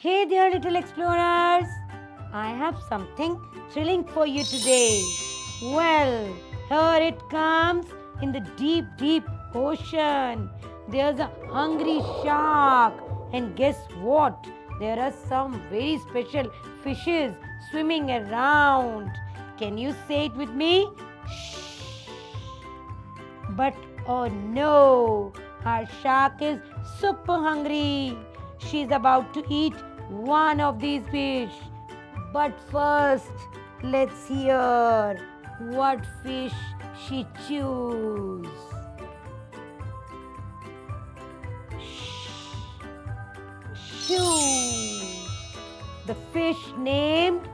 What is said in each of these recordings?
Hey there, little explorers! I have something thrilling for you today. Well, here it comes in the deep, deep ocean. There's a hungry shark, and guess what? There are some very special fishes swimming around. Can you say it with me? Shh. But oh no, our shark is super hungry. She's about to eat one of these fish. But first, let's hear what fish she chews. Shoo. The fish named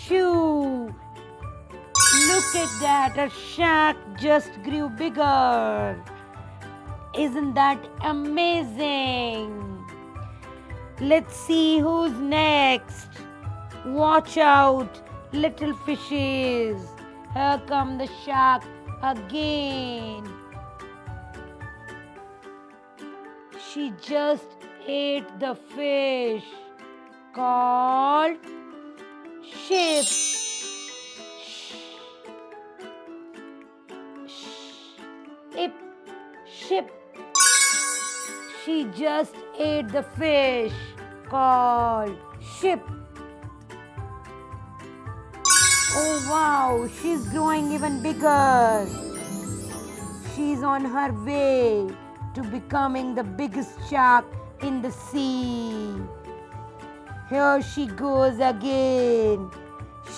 Shoo. Look at that, a shark just grew bigger. Isn't that amazing? Let's see who's next. Watch out, little fishes. Here come the shark again. She just ate the fish called ship. Ship. She just ate the fish called ship. Oh wow, she's growing even bigger. She's on her way to becoming the biggest shark in the sea. Here she goes again.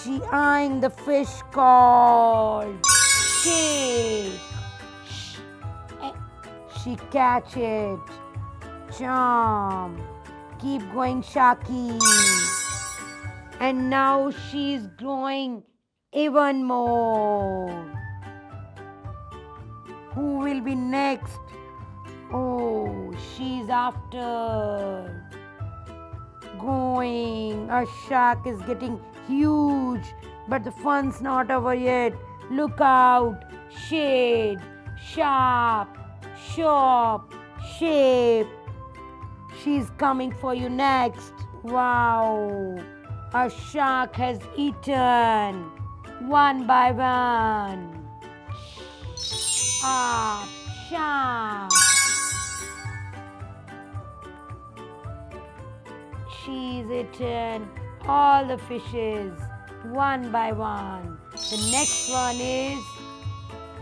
She eyeing the fish called ship. She catch it. Charm. Keep going, Sharky. And now she's growing even more. Who will be next? Oh, she's after going. A shark is getting huge, but the fun's not over yet. Look out. Shade. Sharp. Sharp. Shape. She's coming for you next. Wow. A shark has eaten one by one. Ah, shark. She's eaten all the fishes one by one. The next one is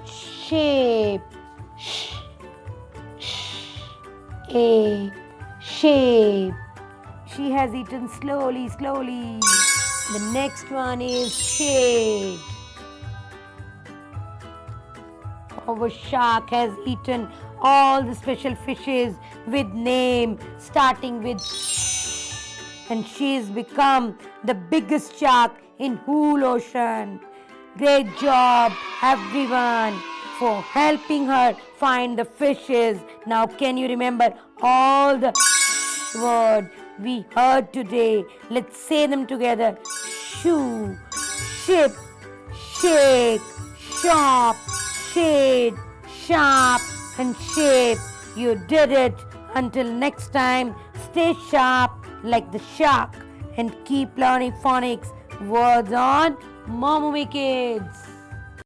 shape. A shape. She has eaten slowly. The next one is shade. Our shark has eaten all the special fishes with name starting with and she's become the biggest shark in whole ocean. Great job, everyone, for helping her find the fishes. Now, can you remember all the words we heard today? Let's say them together. Shoo, ship, shake, sharp, shade, sharp, and shape. You did it. Until next time, stay sharp like the shark and keep learning phonics words on Mommy Kids.